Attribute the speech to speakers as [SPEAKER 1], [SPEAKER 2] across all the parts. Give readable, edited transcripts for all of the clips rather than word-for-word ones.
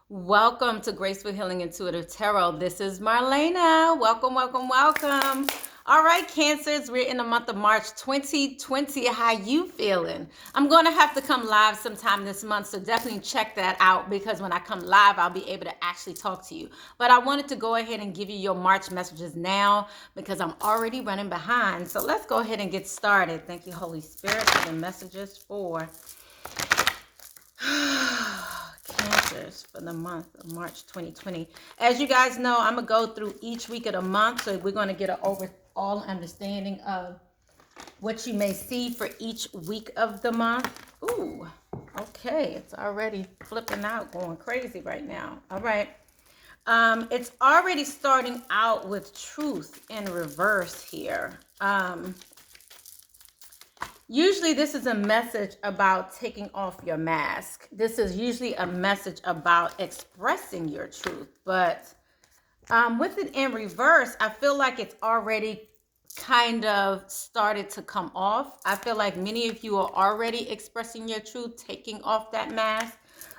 [SPEAKER 1] Welcome to Graceful Healing Intuitive Tarot. This is Marlena. Welcome, welcome, welcome. All right, Cancers, we're in the month of March 2020. How you feeling? I'm going to have to come live sometime this month, so definitely check that out because when I come live, I'll be able to actually talk to you. But I wanted to go ahead and give you your March messages now because I'm already running behind. So let's go ahead and get started. Thank you, Holy Spirit, for the messages for Cancers for the month of March 2020. As you guys know, I'm going to go through each week of the month, so we're going to get an overall understanding of what you may see for each week of the month. Ooh, okay, it's already flipping out, going crazy right now. All right. It's already starting out with truth in reverse here. Usually this is a message about taking off your mask. This is usually a message about expressing your truth. But with it in reverse, I feel like it's already kind of started to come off. I feel like many of you are already expressing your truth, taking off that mask.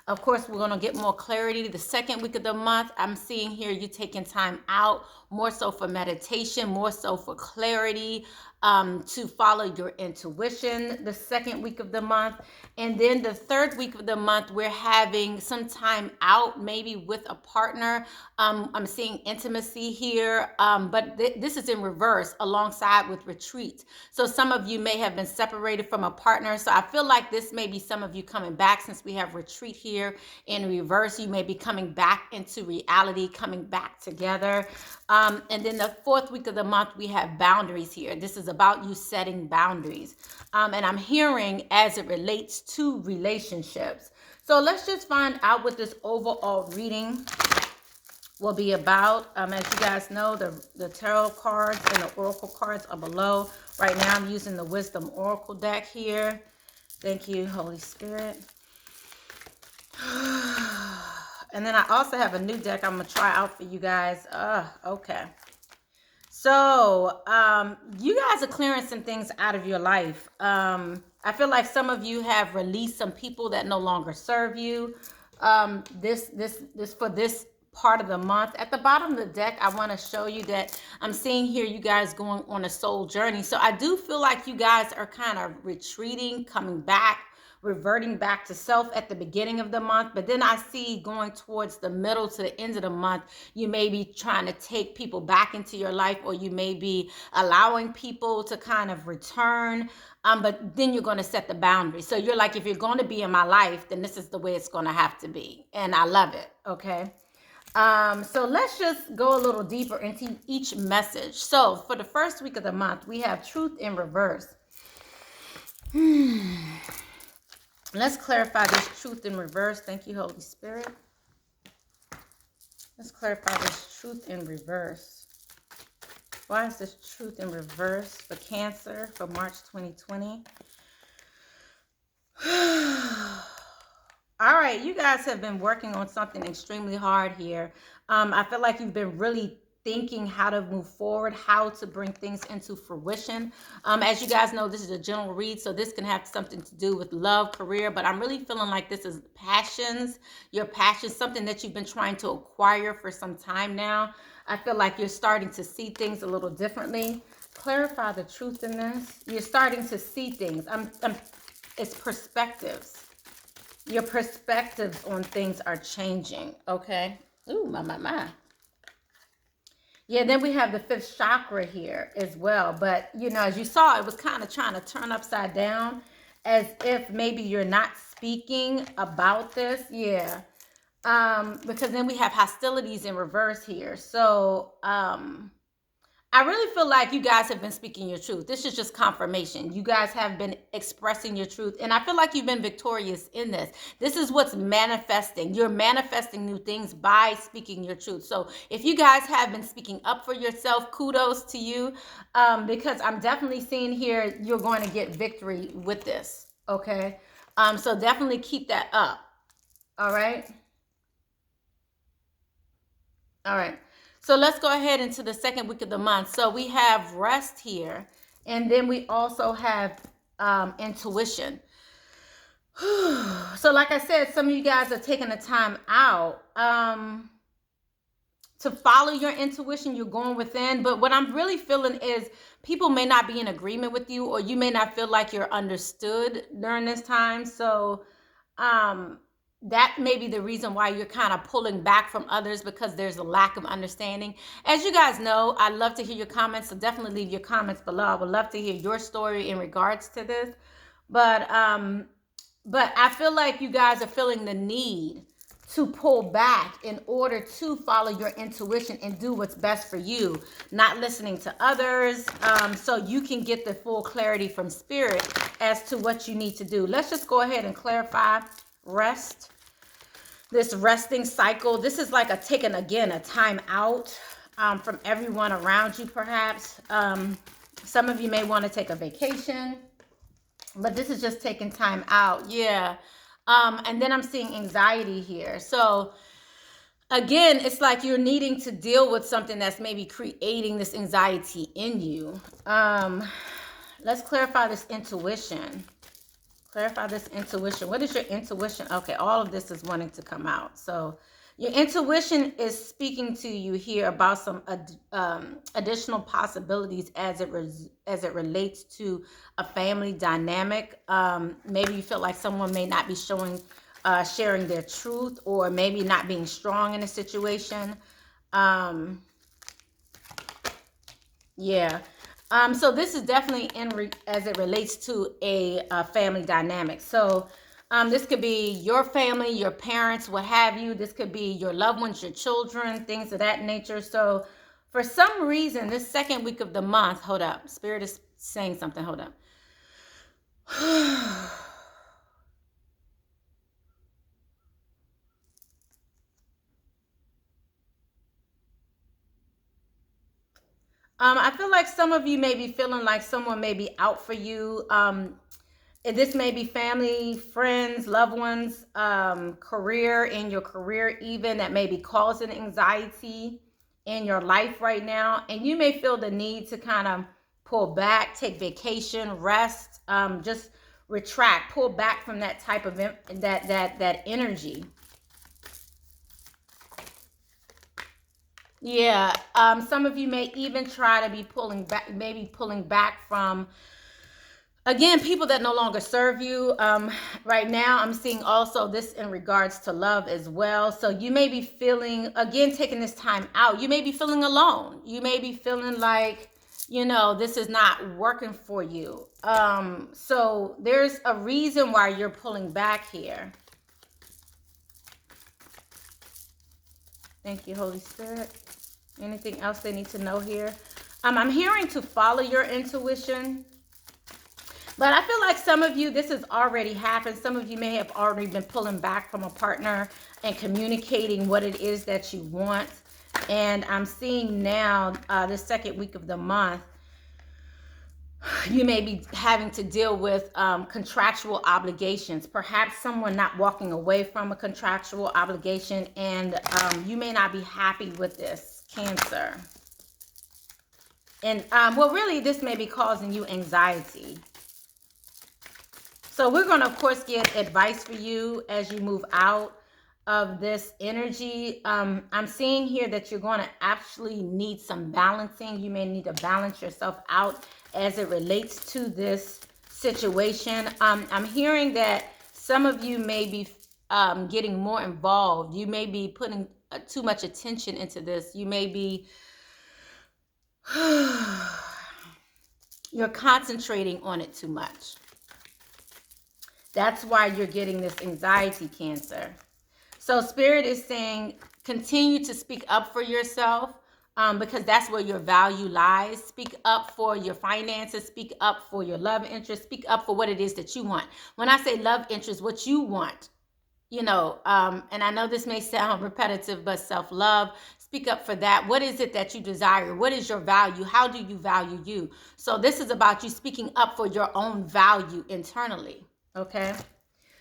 [SPEAKER 1] Of course, we're going to get more clarity the second week of the month. I'm seeing here you taking time out, more so for meditation, more so for clarity, to follow your intuition the second week of the month. And then the third week of the month, we're having some time out, maybe with a partner. I'm seeing intimacy here, but this is in reverse alongside with retreat. So some of you may have been separated from a partner. So I feel like this may be some of you coming back since we have retreat here in reverse. You may be coming back into reality, coming back together. And then the fourth week of the month, we have boundaries here. This is about you setting boundaries. And I'm hearing as it relates to relationships. So let's just find out what this overall reading will be about. As you guys know, the tarot cards and the oracle cards are below. Right now, I'm using the Wisdom Oracle deck here. Thank you, Holy Spirit. And then I also have a new deck I'm going to try out for you guys. Okay. So, you guys are clearing some things out of your life. I feel like some of you have released some people that no longer serve you. This for this part of the month. At the bottom of the deck, I want to show you that I'm seeing here you guys going on a soul journey. So I do feel like you guys are kind of retreating, coming back, reverting back to self at the beginning of the month. But then I see going towards the middle to the end of the month, you may be trying to take people back into your life, or you may be allowing people to kind of return. But then you're going to set the boundaries. So you're like, if you're going to be in my life, then this is the way it's going to have to be. And I love it. Okay. So let's just go a little deeper into each message. So for the first week of the month, we have truth in reverse. Let's clarify this truth in reverse. Thank you, Holy Spirit. Let's clarify this truth in reverse. Why is this truth in reverse for Cancer for March 2020? All right, you guys have been working on something extremely hard here. I feel like you've been really thinking how to move forward, how to bring things into fruition. As you guys know, this is a general read, so this can have something to do with love, career, but I'm really feeling like this is passions, your passions, something that you've been trying to acquire for some time now. I feel like you're starting to see things a little differently. Clarify the truth in this. You're starting to see things. It's perspectives. Your perspectives on things are changing, okay? Ooh, my. Yeah, then we have the fifth chakra here as well. But, you know, as you saw, it was kind of trying to turn upside down as if maybe you're not speaking about this. Yeah. Because then we have hostilities in reverse here. So, I really feel like you guys have been speaking your truth. This is just confirmation. You guys have been expressing your truth. And I feel like you've been victorious in this. This is what's manifesting. You're manifesting new things by speaking your truth. So if you guys have been speaking up for yourself, kudos to you. Because I'm definitely seeing here you're going to get victory with this. Okay. So definitely keep that up. All right. All right. So let's go ahead into the second week of the month. So we have rest here. And then we also have intuition. So like I said, some of you guys are taking the time out to follow your intuition. You're going within, but what I'm really feeling is people may not be in agreement with you, or you may not feel like you're understood during this time. So that may be the reason why you're kind of pulling back from others, because there's a lack of understanding. As you guys know, I love to hear your comments, so definitely leave your comments below. I would love to hear your story in regards to this. But I feel like you guys are feeling the need to pull back in order to follow your intuition and do what's best for you, not listening to others, so you can get the full clarity from spirit as to what you need to do. Let's just go ahead and clarify rest. This resting cycle, this is like a taking, again, a time out from everyone around you, perhaps. Some of you may want to take a vacation, but this is just taking time out. Yeah. And then I'm seeing anxiety here. So again, it's like you're needing to deal with something that's maybe creating this anxiety in you. Let's clarify this intuition. Clarify this intuition. What is your intuition? Okay, all of this is wanting to come out. So your intuition is speaking to you here about some additional possibilities as it relates to a family dynamic. Maybe you feel like someone may not be sharing their truth, or maybe not being strong in a situation. Yeah. So this is definitely as it relates to a family dynamic. So this could be your family, your parents, what have you. This could be your loved ones, your children, things of that nature. So for some reason, this second week of the month, hold up, Spirit is saying something, hold up. I feel like some of you may be feeling like someone may be out for you. And this may be family, friends, loved ones, career, in your career even, that may be causing anxiety in your life right now. And you may feel the need to kind of pull back, take vacation, rest, just retract, pull back from that type of that energy. Yeah, some of you may even try to be pulling back, maybe pulling back from, again, people that no longer serve you. Right now, I'm seeing also this in regards to love as well. So you may be feeling, again, taking this time out. You may be feeling alone. You may be feeling like, this is not working for you. So there's a reason why you're pulling back here. Thank you, Holy Spirit. Anything else they need to know here? I'm hearing to follow your intuition. But I feel like some of you, this has already happened. Some of you may have already been pulling back from a partner and communicating what it is that you want. And I'm seeing now, the second week of the month, you may be having to deal with contractual obligations. Perhaps someone not walking away from a contractual obligation, and you may not be happy with this, Cancer. And well, really, this may be causing you anxiety. So we're going to, of course, get advice for you as you move out of this energy. I'm seeing here that you're going to actually need some balancing. You may need to balance yourself out as it relates to this situation. I'm hearing that some of you may be getting more involved. You may be putting too much attention into this. You may be you're concentrating on it too much. That's why you're getting this anxiety, Cancer. So Spirit is saying continue to speak up for yourself, because that's where your value lies. Speak up for your finances. Speak up for your love interest. Speak up for what it is that you want. When I say love interest, what you want, and I know this may sound repetitive, but self-love, speak up for that. What is it that you desire? What is your value? How do you value you? So this is about you speaking up for your own value internally. Okay.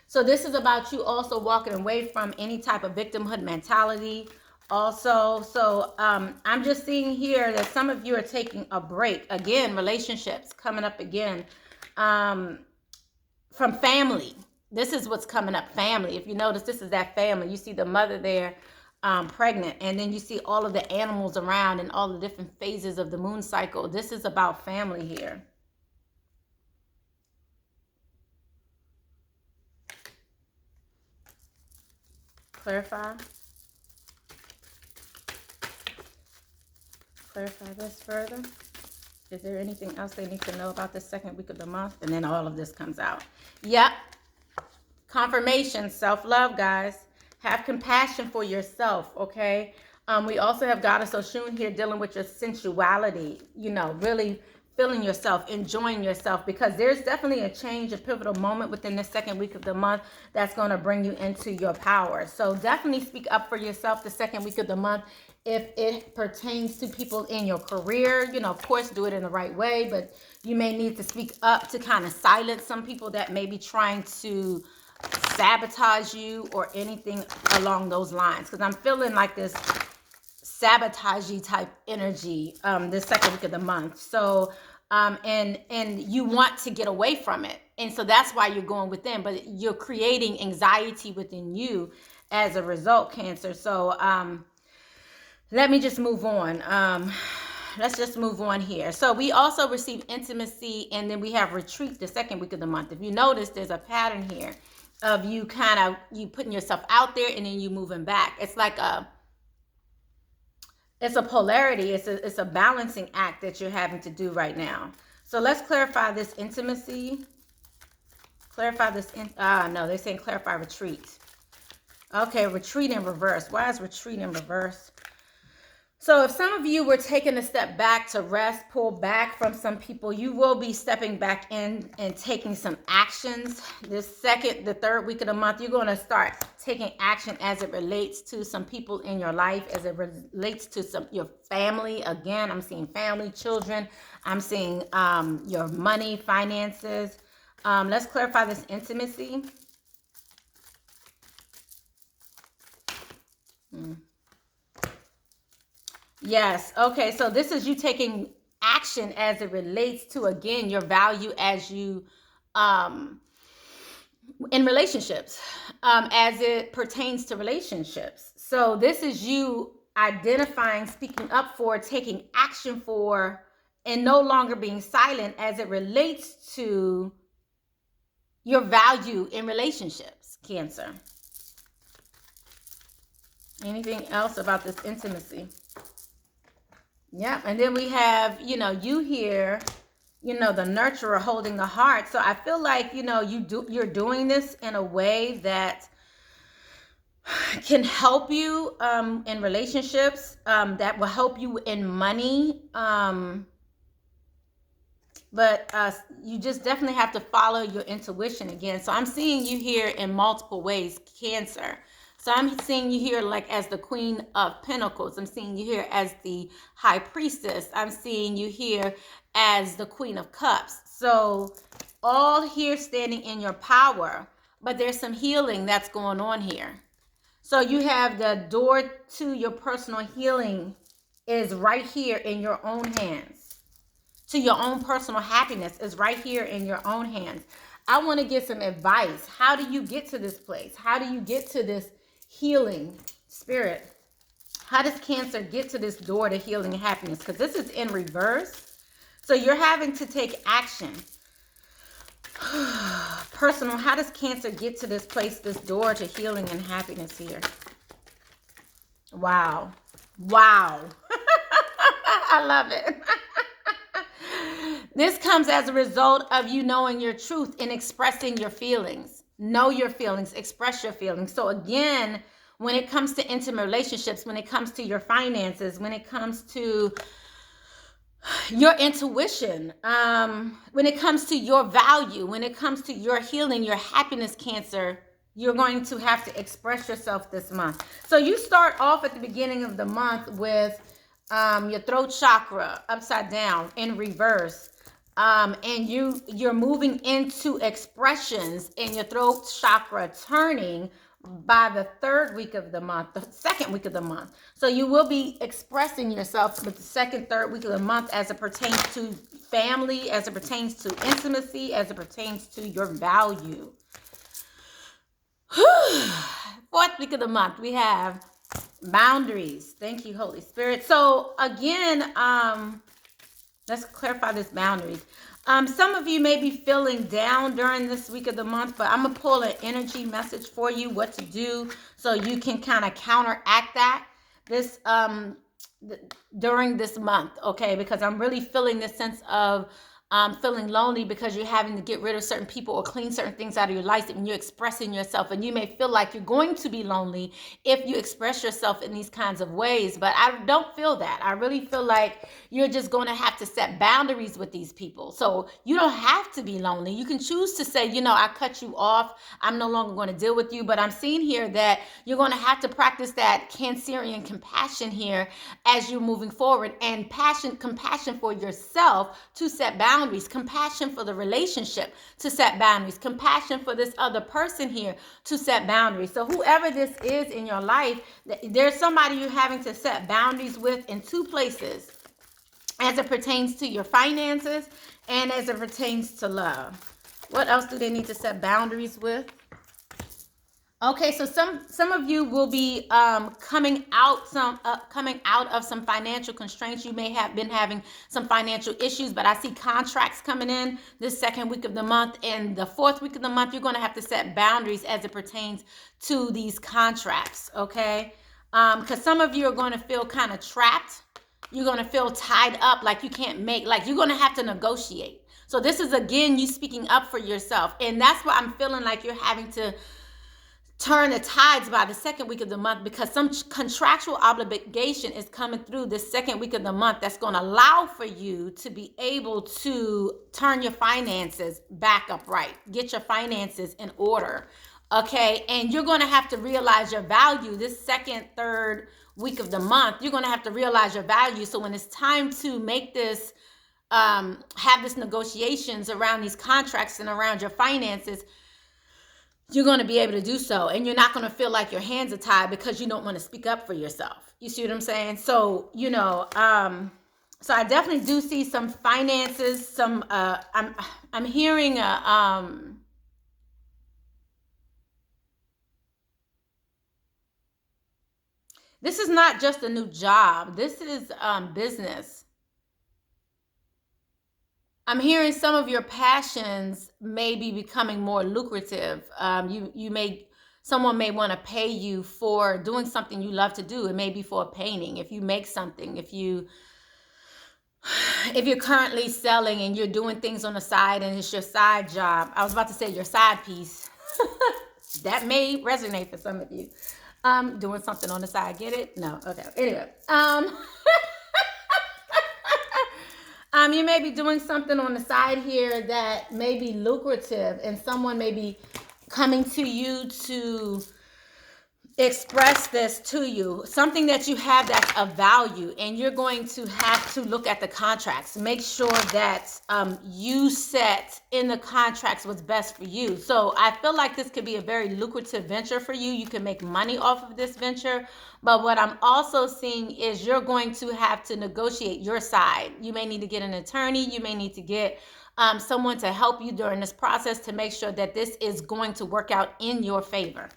[SPEAKER 1] So this is about you also walking away from any type of victimhood mentality also. So I'm just seeing here that some of you are taking a break. Again, relationships coming up again, from family. This is what's coming up, family. If you notice, this is that family. You see the mother there pregnant, and then you see all of the animals around and all the different phases of the moon cycle. This is about family here. Clarify this further. Is there anything else they need to know about this second week of the month? And then all of this comes out. Yep. Confirmation, self-love, guys. Have compassion for yourself, okay? We also have Goddess Oshun here dealing with your sensuality, you know, really feeling yourself, enjoying yourself, because there's definitely a change, a pivotal moment within the second week of the month that's going to bring you into your power. So definitely speak up for yourself the second week of the month. If it pertains to people in your career, you know, of course, do it in the right way, but you may need to speak up to kind of silence some people that may be trying to sabotage you or anything along those lines. Because I'm feeling like this sabotagey type energy this second week of the month. So and you want to get away from it, and so that's why you're going within, but you're creating anxiety within you as a result, Cancer. So let me just move on. Let's just move on here. So we also receive intimacy, and then we have retreat the second week of the month. If you notice, there's a pattern here of you putting yourself out there and then you moving back. It's like it's a polarity. It's a balancing act that you're having to do right now. So let's clarify this intimacy. Clarify this. No, they're saying clarify retreat. Okay, retreat in reverse. Why is retreat in reverse? So if some of you were taking a step back to rest, pull back from some people, you will be stepping back in and taking some actions. The third week of the month, you're going to start taking action as it relates to some people in your life, as it relates to your family. Again, I'm seeing family, children. I'm seeing your money, finances. Let's clarify this intimacy. Yes. Okay. So this is you taking action as it relates to, again, your value as you, in relationships, as it pertains to relationships. So this is you identifying, speaking up for, taking action for, and no longer being silent as it relates to your value in relationships, Cancer. Anything else about this intimacy? Yeah, and then we have, you here, the nurturer holding the heart. So I feel like, you're doing this in a way that can help you in relationships, that will help you in money. But you just definitely have to follow your intuition again. So I'm seeing you here in multiple ways, Cancer. So I'm seeing you here like as the Queen of Pentacles. I'm seeing you here as the High Priestess. I'm seeing you here as the Queen of Cups. So all here standing in your power, but there's some healing that's going on here. So you have the door to your personal healing is right here in your own hands. To your own personal happiness is right here in your own hands. I want to get some advice. How do you get to this place? How do you get to this healing, Spirit? How does Cancer get to this door to healing and happiness? Because this is in reverse. So you're having to take action. Personal, how does Cancer get to this place, this door to healing and happiness here? Wow. Wow. I love it. This comes as a result of you knowing your truth and expressing your feelings. Know your feelings, express your feelings. So again, when it comes to intimate relationships, when it comes to your finances, when it comes to your intuition, when it comes to your value, when it comes to your healing, your happiness, Cancer, you're going to have to express yourself this month. So you start off at the beginning of the month with your throat chakra upside down in reverse. And you're moving into expressions in your throat chakra turning by the third week of the month, the second week of the month. So you will be expressing yourself with the second, third week of the month as it pertains to family, as it pertains to intimacy, as it pertains to your value. Fourth week of the month, we have boundaries. Thank you, Holy Spirit. So again, let's clarify this boundaries. Some of you may be feeling down during this week of the month, but I'm going to pull an energy message for you, what to do so you can kind of counteract that this during this month, okay? Because I'm really feeling this sense of feeling lonely because you're having to get rid of certain people or clean certain things out of your life and you're expressing yourself, and you may feel like you're going to be lonely if you express yourself in these kinds of ways, but I don't feel that. I really feel like you're just going to have to set boundaries with these people. So you don't have to be lonely. You can choose to say, you know, I cut you off, I'm no longer going to deal with you. But I'm seeing here that you're going to have to practice that Cancerian compassion here as you're moving forward, and compassion for yourself to set boundaries, compassion for the relationship to set boundaries, compassion for this other person here to set boundaries. So whoever this is in your life, there's somebody you're having to set boundaries with in two places, as it pertains to your finances and as it pertains to love. What else do they need to set boundaries with? Okay, so some of you will be coming out of some financial constraints. You may have been having some financial issues, but I see contracts coming in this second week of the month, and the fourth week of the month, you're going to have to set boundaries as it pertains to these contracts. Okay, because some of you are going to feel kind of trapped. You're going to feel tied up, like you can't like you're going to have to negotiate. So this is, again, you speaking up for yourself, and that's why I'm feeling like you're having to turn the tides by the second week of the month, because some contractual obligation is coming through this second week of the month that's going to allow for you to be able to turn your finances back upright, get your finances in order. Okay, and you're going to have to realize your value this second, third week of the month. You're going to have to realize your value. So when it's time to make this, have this negotiations around these contracts and around your finances, you're going to be able to do so, and you're not going to feel like your hands are tied because you don't want to speak up for yourself. You see what I'm saying? So, you know, so I definitely do see some finances, some, I'm hearing, this is not just a new job. This is, business. I'm hearing some of your passions may be becoming more lucrative. Someone may want to pay you for doing something you love to do. It may be for a painting. If you make something, if you're currently selling and you're doing things on the side and it's your side job. I was about to say your side piece. That may resonate for some of you. Doing something on the side. Get it? No. Okay. Anyway. You may be doing something on the side here that may be lucrative, and someone may be coming to you to express this to you, something that you have that's of value, and you're going to have to look at the contracts. Make sure that you set in the contracts what's best for you. So I feel like this could be a very lucrative venture for you. You can make money off of this venture, but what I'm also seeing is you're going to have to negotiate your side. You may need to get an attorney. You may need to get someone to help you during this process to make sure that this is going to work out in your favor.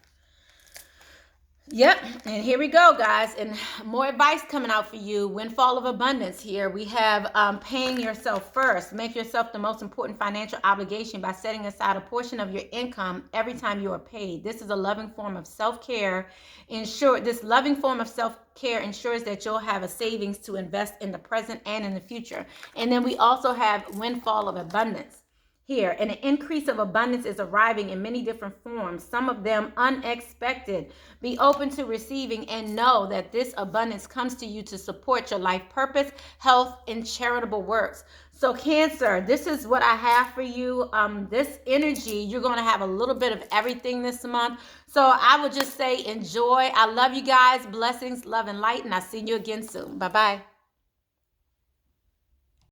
[SPEAKER 1] Yep, and here we go, guys, and more advice coming out for you. Windfall of abundance here. We have paying yourself first. Make yourself the most important financial obligation by setting aside a portion of your income every time you are paid. This is a loving form of self-care. This loving form of self-care ensures that you'll have a savings to invest in the present and in the future. And then we also have windfall of abundance here, and an increase of abundance is arriving in many different forms, some of them unexpected. Be open to receiving and know that this abundance comes to you to support your life purpose, health, and charitable works. So Cancer, this is what I have for you. This energy, you're going to have a little bit of everything this month. So I would just say enjoy. I love you guys. Blessings, love, and light, and I'll see you again soon. Bye-bye.